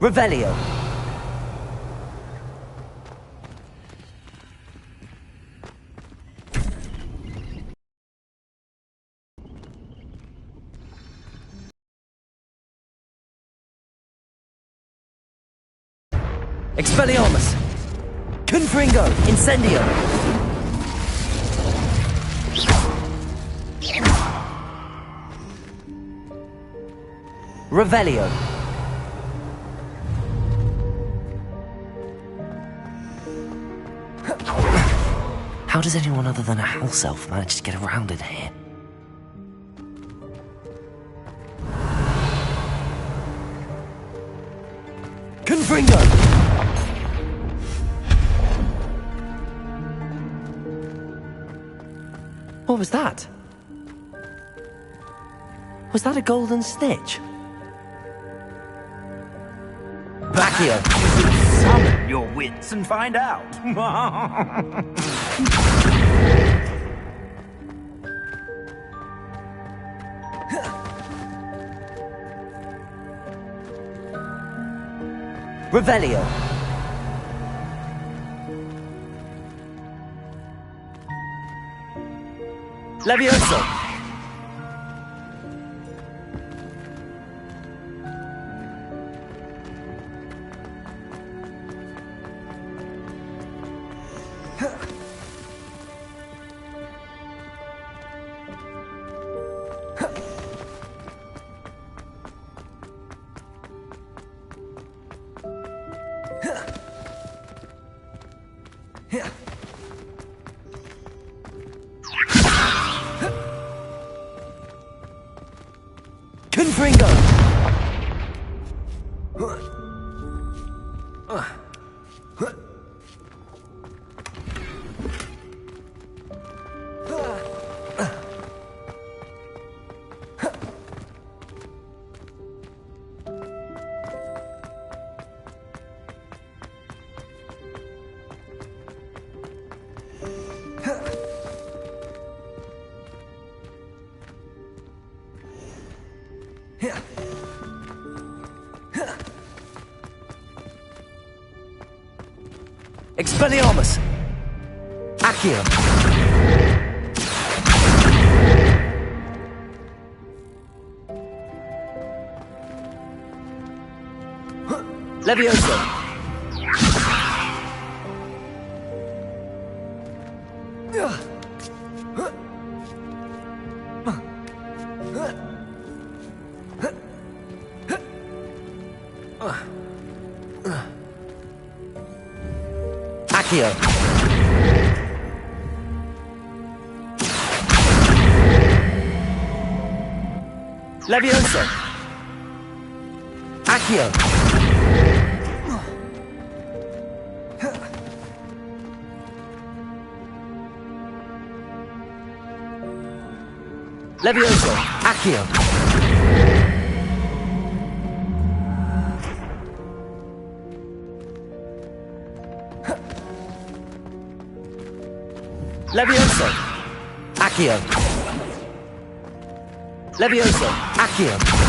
Revelio. Expelliarmus. Confringo. Incendio. Revelio. How does anyone other than a house elf manage to get around in here? Confringo! What was that? Was that a golden snitch? Back here! Summon your wits and find out. Revelio. Levioso. Confringo! Expelliarmus! Accio! Levioso! Accio! Levioso! Accio! Levioso! Accio! Levioso! Accio! Levioso! Accio!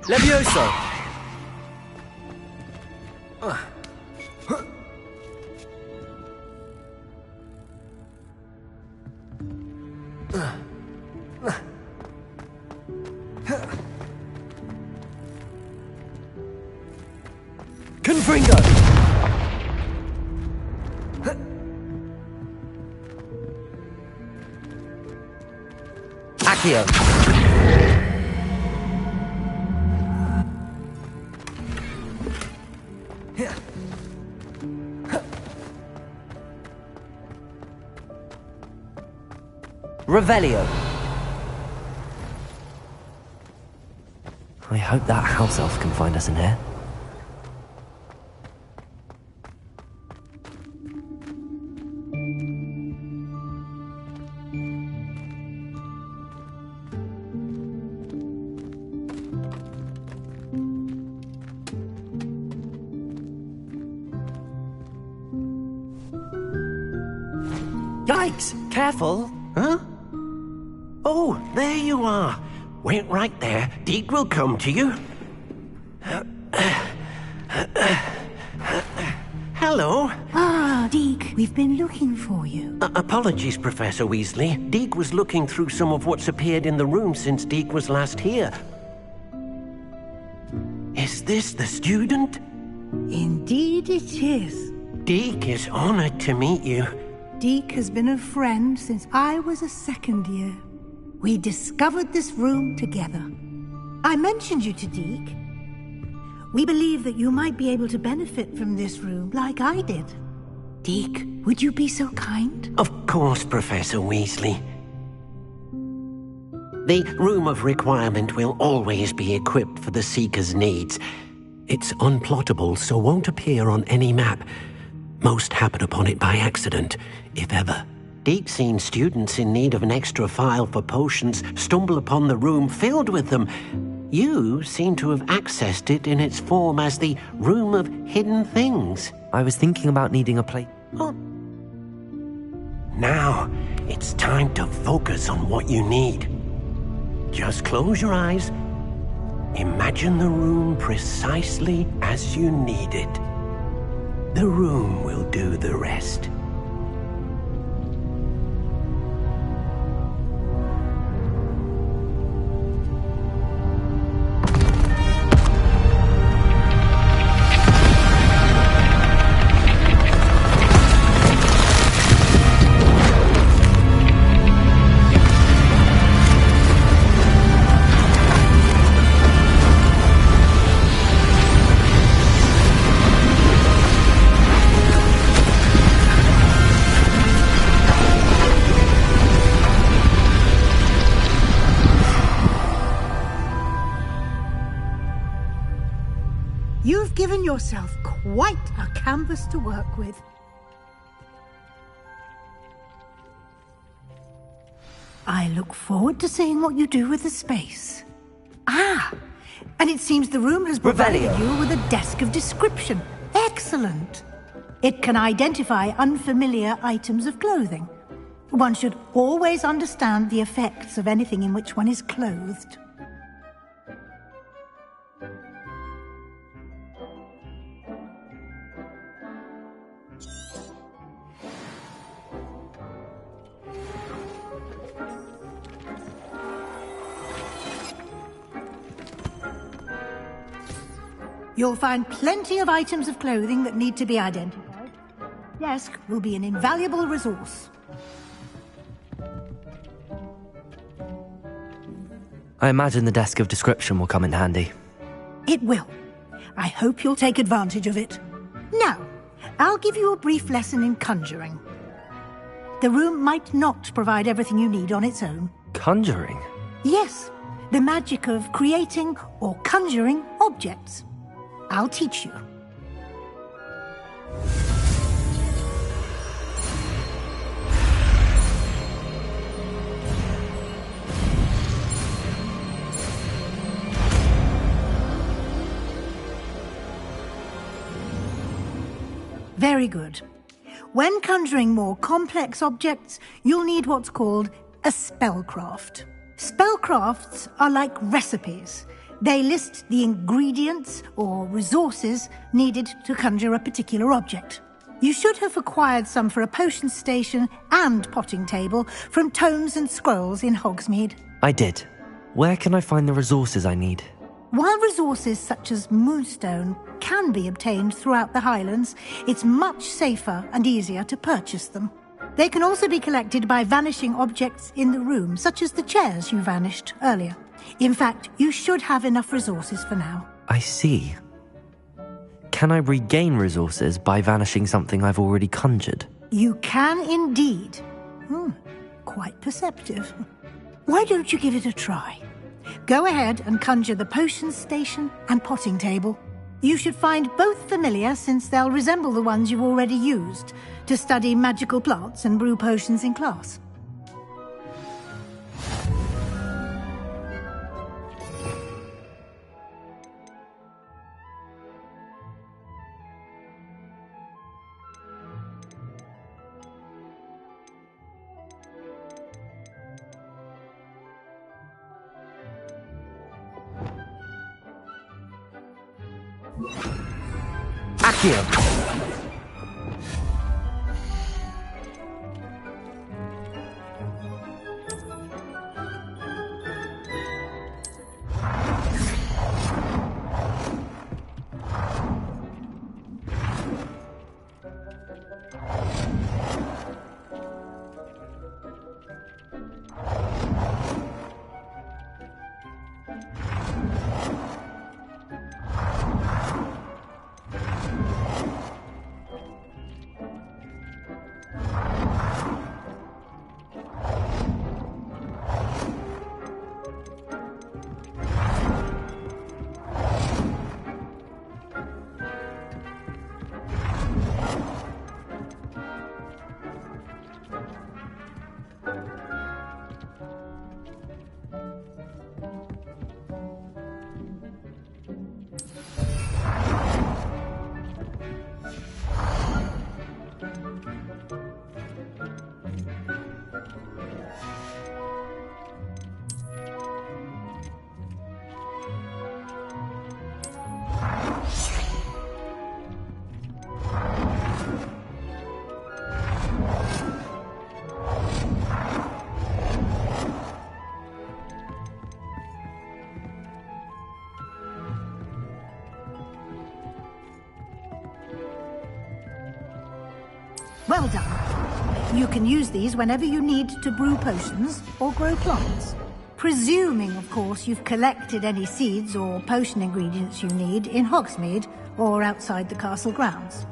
Levioso! Confringo! Accio! Revelio. I hope that house elf can find us in here. Yikes! Careful! Huh? Oh, there you are. Wait right there. Deke will come to you. Hello. Ah, Deke, we've been looking for you. Apologies, Professor Weasley. Deke was looking through some of what's appeared in the room since Deke was last here. Is this the student? Indeed it is. Deke is honored to meet you. Deke has been a friend since I was a second year. We discovered this room together. I mentioned you to Deke. We believe that you might be able to benefit from this room like I did. Deke, would you be so kind? Of course, Professor Weasley. The Room of Requirement will always be equipped for the Seeker's needs. It's unplottable, so won't appear on any map. Most happen upon it by accident, if ever. Deke's seen students in need of an extra file for potions stumble upon the room filled with them. You seem to have accessed it in its form as the Room of Hidden Things. I was thinking about needing a plate. Oh. Now, it's time to focus on what you need. Just close your eyes. Imagine the room precisely as you need it. The room will do the rest. You've given yourself quite a canvas to work with. I look forward to seeing what you do with the space. Ah, and it seems the room has provided Revelio. you with a desk of description. Excellent. It can identify unfamiliar items of clothing. One should always understand the effects of anything in which one is clothed. You'll find plenty of items of clothing that need to be identified. Desk will be an invaluable resource. I imagine the desk of description will come in handy. It will. I hope you'll take advantage of it. Now, I'll give you a brief lesson in conjuring. The room might not provide everything you need on its own. Conjuring? Yes, the magic of creating or conjuring objects. I'll teach you. Very good. When conjuring more complex objects, you'll need what's called a spellcraft. Spellcrafts are like recipes. They list the ingredients or resources needed to conjure a particular object. You should have acquired some for a potion station and potting table from tomes and scrolls in Hogsmeade. I did. Where can I find the resources I need? While resources such as moonstone can be obtained throughout the Highlands, it's much safer and easier to purchase them. They can also be collected by vanishing objects in the room, such as the chairs you vanished earlier. In fact, you should have enough resources for now. I see. Can I regain resources by vanishing something I've already conjured? You can indeed. Quite perceptive. Why don't you give it a try? Go ahead and conjure the potion station and potting table. You should find both familiar, since they'll resemble the ones you've already used to study magical plants and brew potions in class. you. Well done. You can use these whenever you need to brew potions or grow plants. Presuming, of course, you've collected any seeds or potion ingredients you need in Hogsmeade or outside the castle grounds.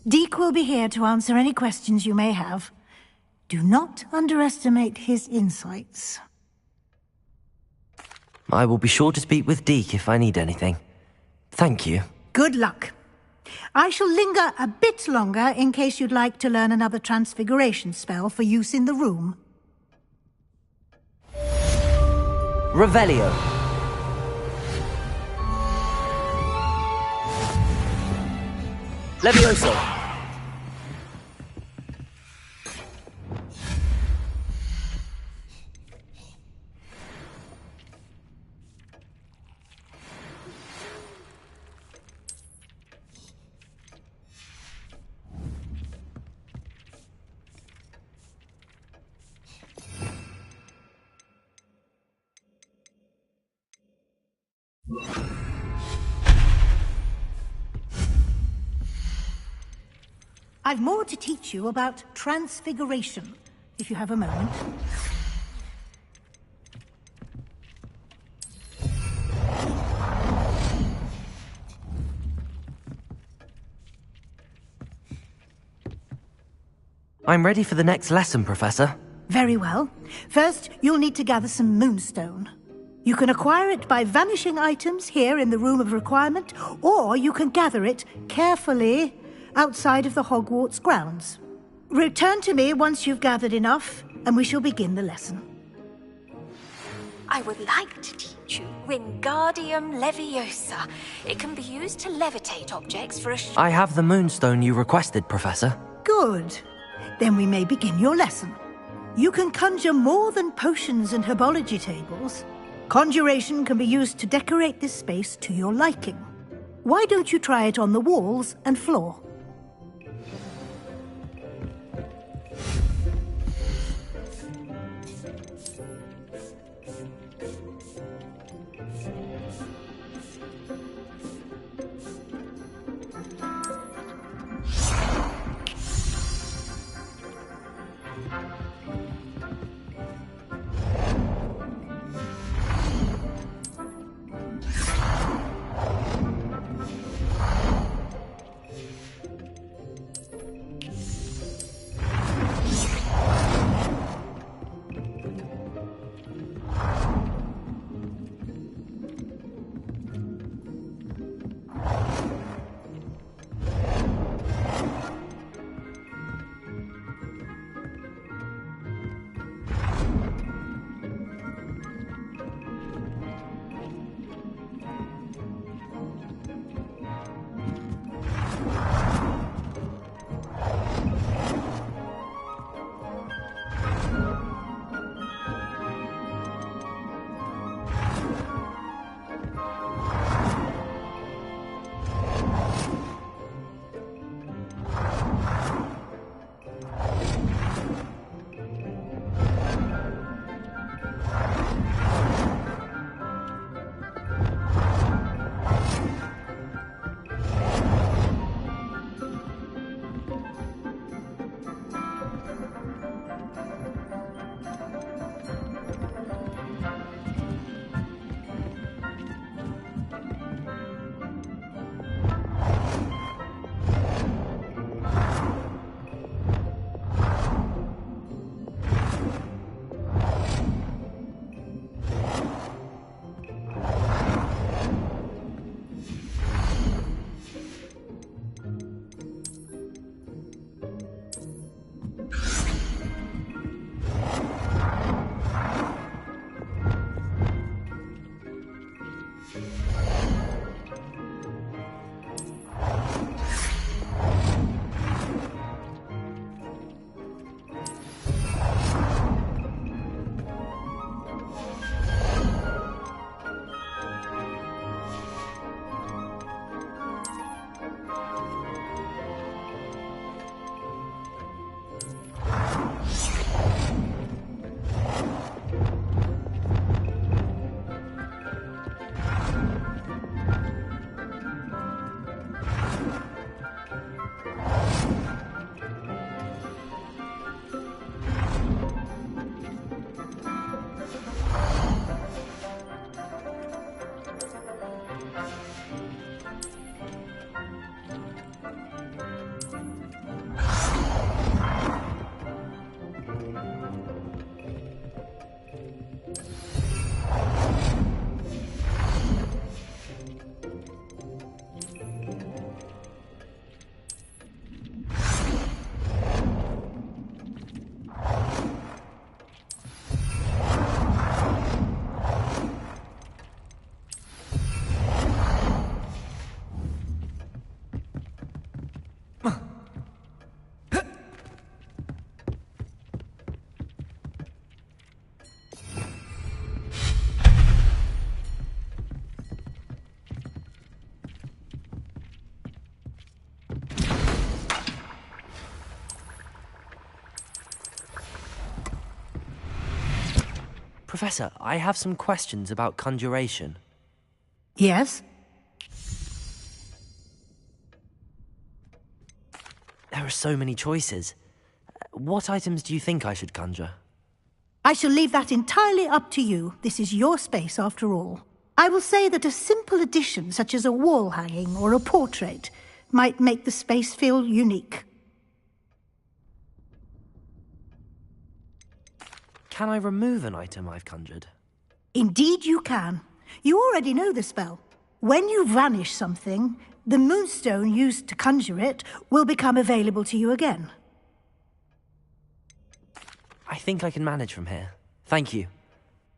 Deke will be here to answer any questions you may have. Do not underestimate his insights. I will be sure to speak with Deke if I need anything. Thank you. Good luck. I shall linger a bit longer in case you'd like to learn another transfiguration spell for use in the room. Revelio. Levioso. I've more to teach you about transfiguration, if you have a moment. I'm ready for the next lesson, Professor. Very well. First, you'll need to gather some moonstone. You can acquire it by vanishing items here in the Room of Requirement, or you can gather it carefully outside of the Hogwarts grounds. Return to me once you've gathered enough, and we shall begin the lesson. I would like to teach you Wingardium Leviosa. It can be used to levitate objects for a I have the moonstone you requested, Professor. Good. Then we may begin your lesson. You can conjure more than potions and herbology tables. Conjuration can be used to decorate this space to your liking. Why don't you try it on the walls and floor? Professor, I have some questions about conjuration. Yes? There are so many choices. What items do you think I should conjure? I shall leave that entirely up to you. This is your space, after all. I will say that a simple addition, such as a wall hanging or a portrait, might make the space feel unique. Can I remove an item I've conjured? Indeed you can. You already know the spell. When you vanish something, the moonstone used to conjure it will become available to you again. I think I can manage from here. Thank you.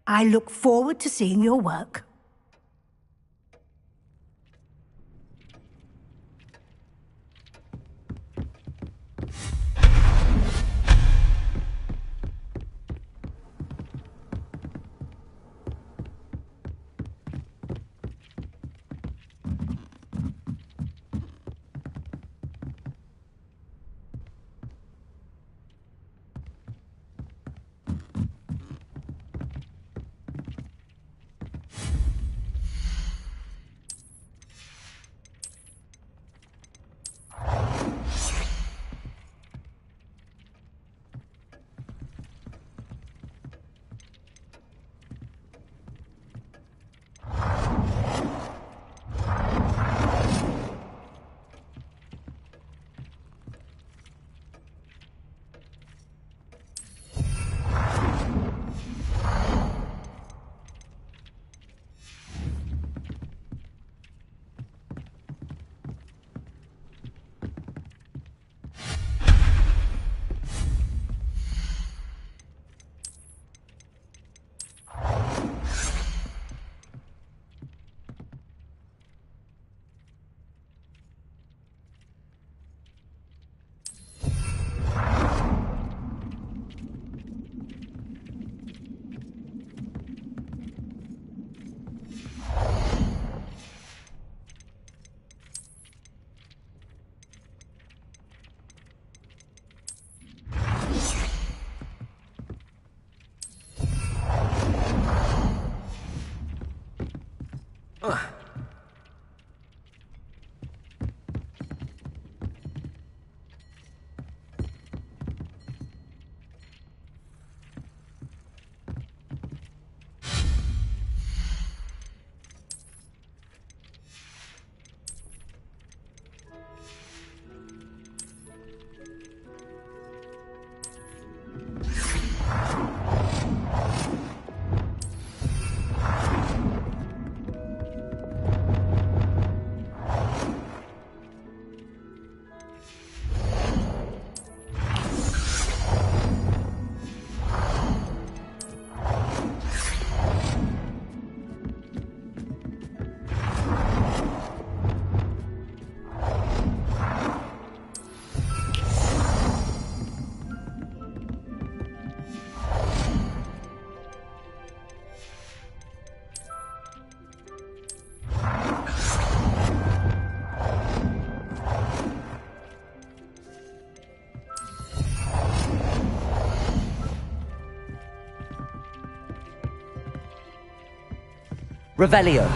I look forward to seeing your work. Revelio.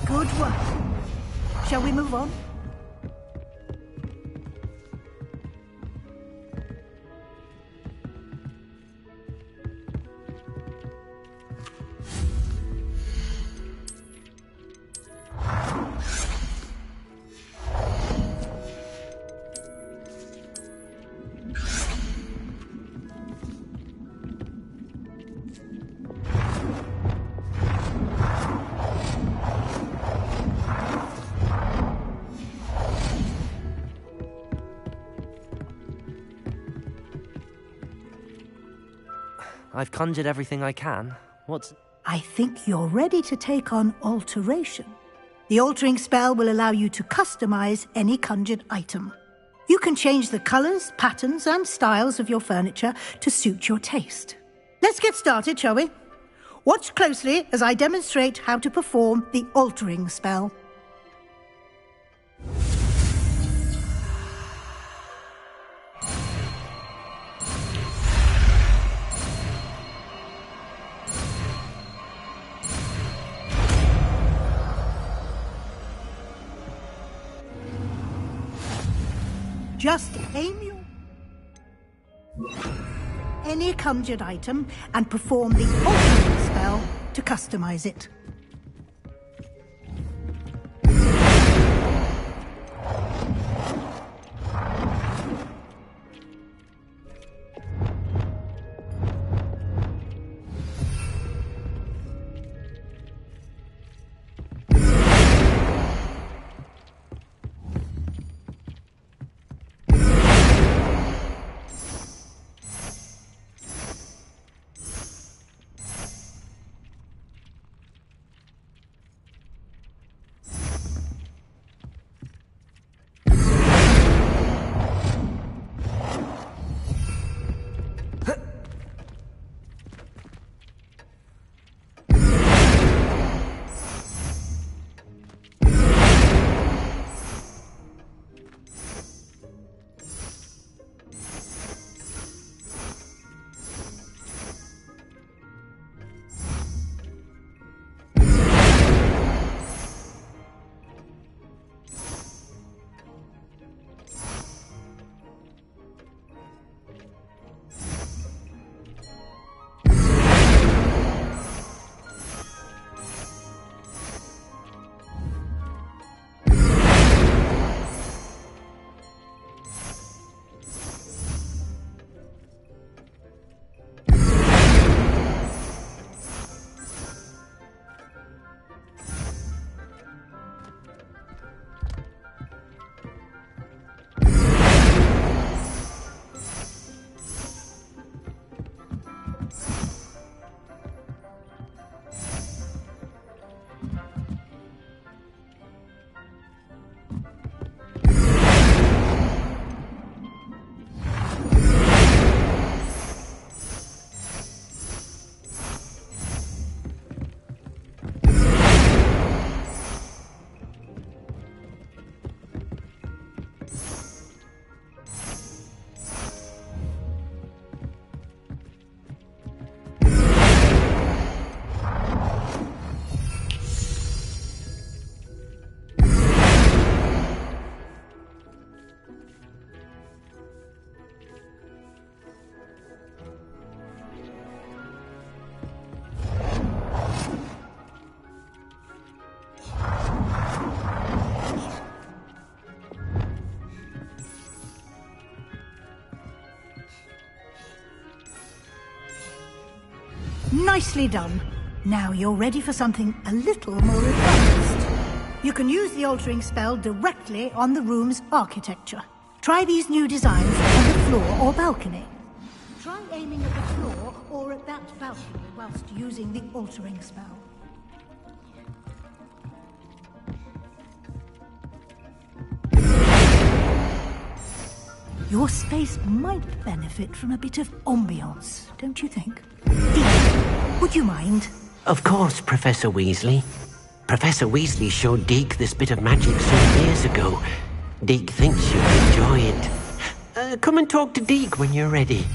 Good work. Shall we move on? I've conjured everything I can. What's... I think you're ready to take on alteration. The altering spell will allow you to customize any conjured item. You can change the colors, patterns, and styles of your furniture to suit your taste. Let's get started, shall we? Watch closely as I demonstrate how to perform the altering spell. Just aim your... any conjured item and perform the altering spell to customize it. Nicely done. Now you're ready for something a little more advanced. You can use the altering spell directly on the room's architecture. Try these new designs on the floor or balcony. Try aiming at the floor or at that balcony whilst using the altering spell. Your space might benefit from a bit of ambiance, don't you think? Deek, would you mind? Of course, Professor Weasley. Professor Weasley showed Deke this bit of magic some years ago. Deke thinks you'll enjoy it. Come and talk to Deke when you're ready.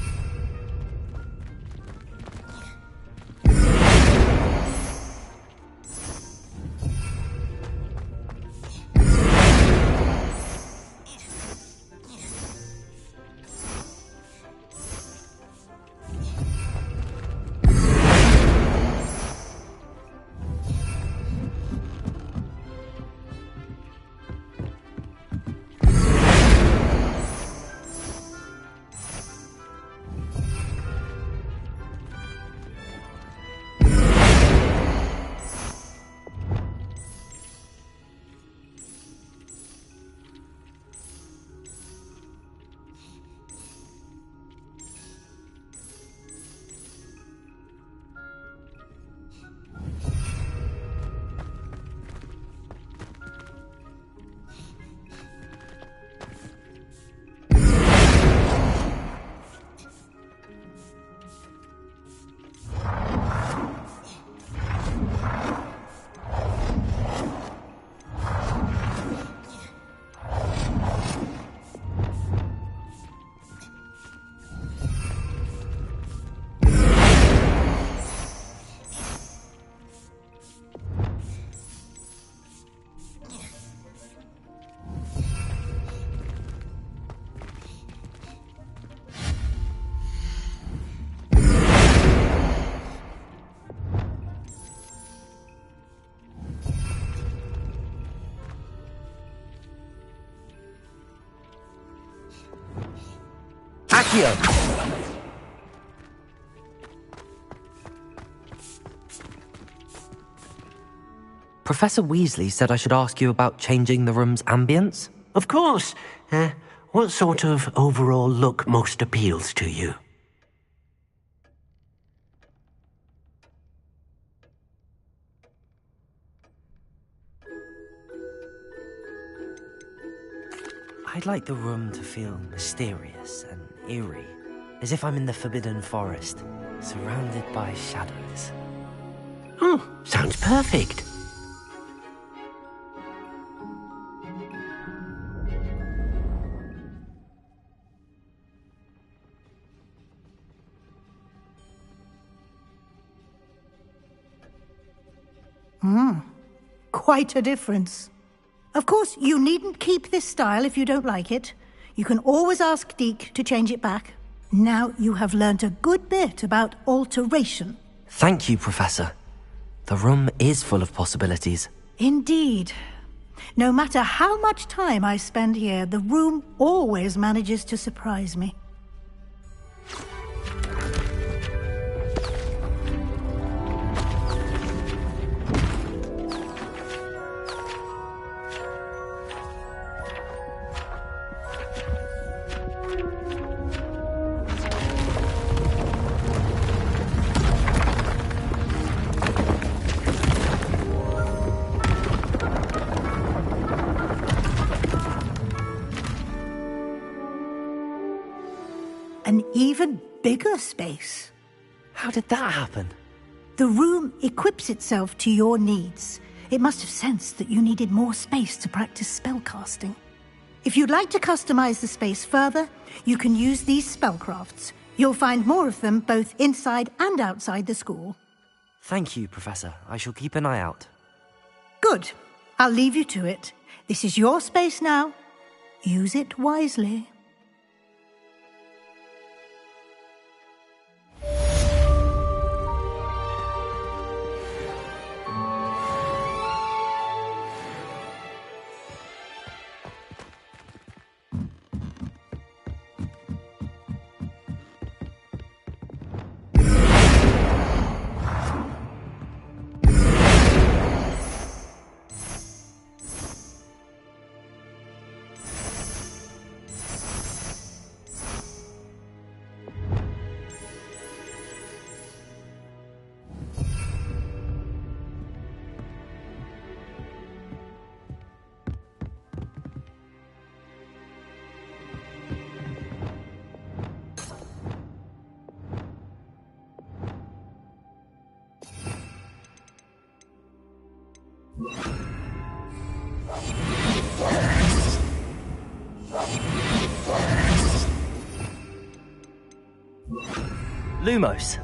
Accio! Professor Weasley said I should ask you about changing the room's ambience. Of course. What sort of overall look most appeals to you? I'd like the room to feel mysterious and eerie, as if I'm in the Forbidden Forest, surrounded by shadows. Oh, sounds perfect. Quite a difference. Of course, you needn't keep this style if you don't like it. You can always ask Deke to change it back. Now you have learnt a good bit about alteration. Thank you, Professor. The room is full of possibilities. Indeed. No matter how much time I spend here, the room always manages to surprise me. An even bigger space. How did that happen? The room equips itself to your needs. It must have sensed that you needed more space to practice spellcasting. If you'd like to customize the space further, you can use these spellcrafts. You'll find more of them both inside and outside the school. Thank you, Professor. I shall keep an eye out. Good. I'll leave you to it. This is your space now. Use it wisely. Lumos.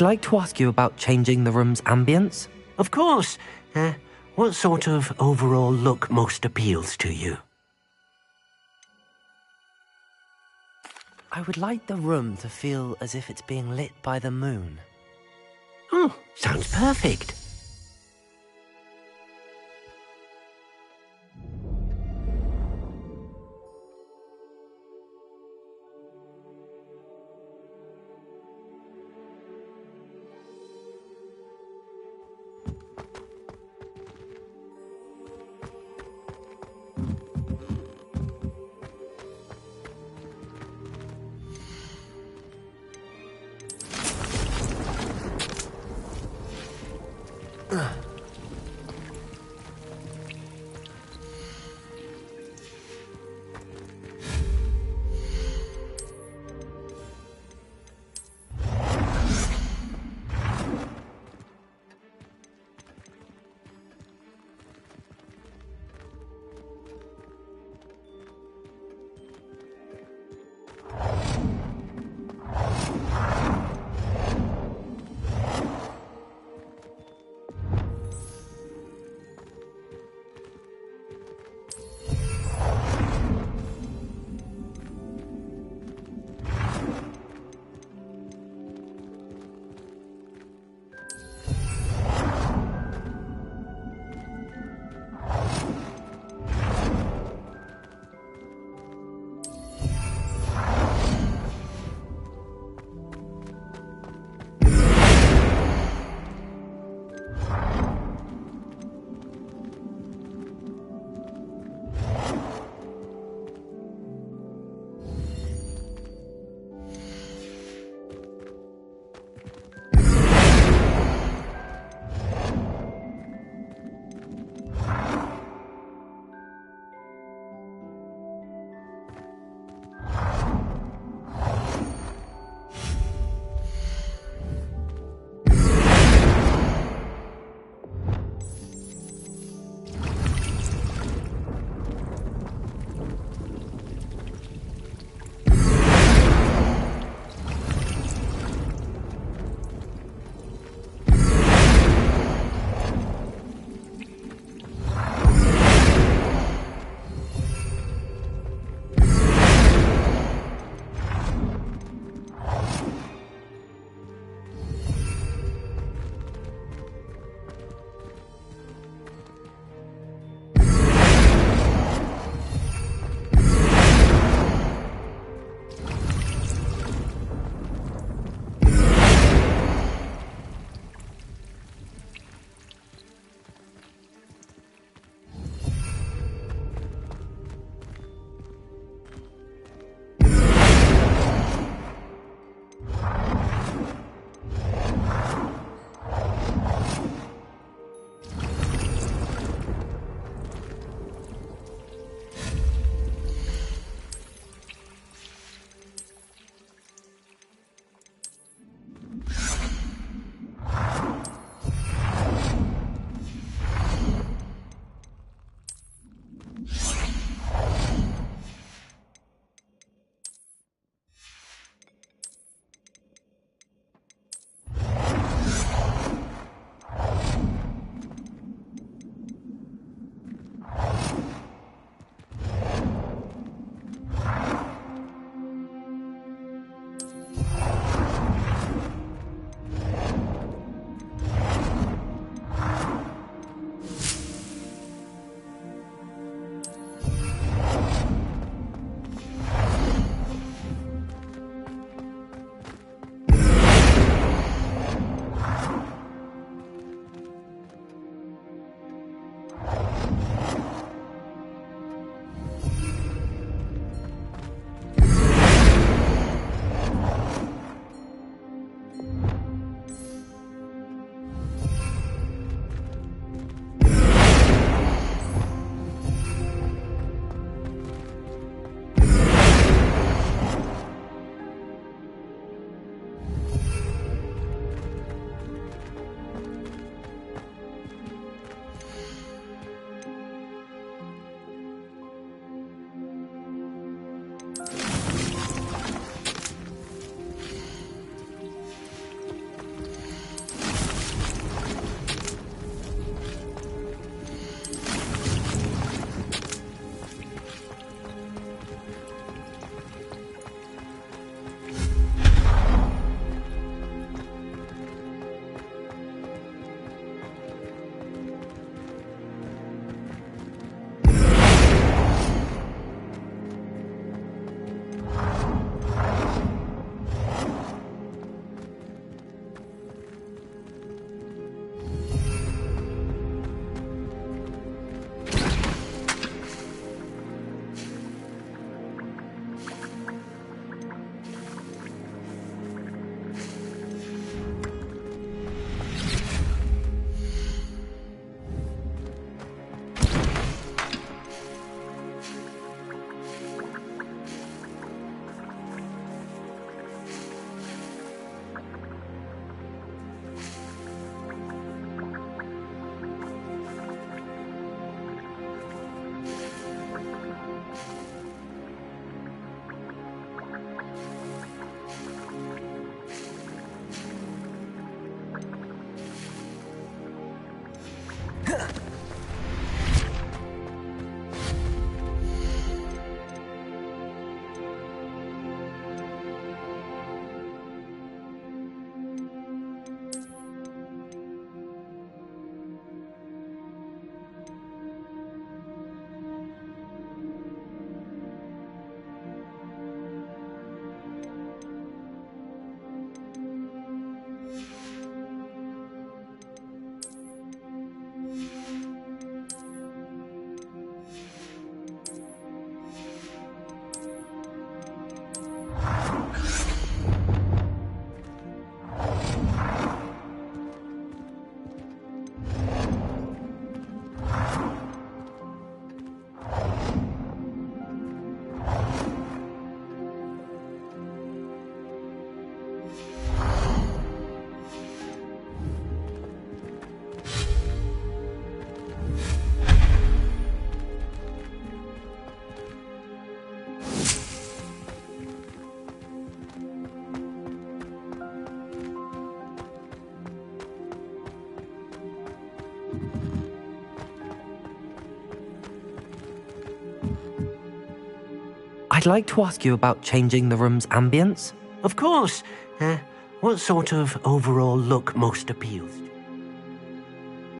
I'd like to ask you about changing the room's ambience. Of course. What sort of overall look most appeals to you? I would like the room to feel as if it's being lit by the moon. Oh, sounds perfect. I'd like to ask you about changing the room's ambience. Of course. What sort of overall look most appeals to you?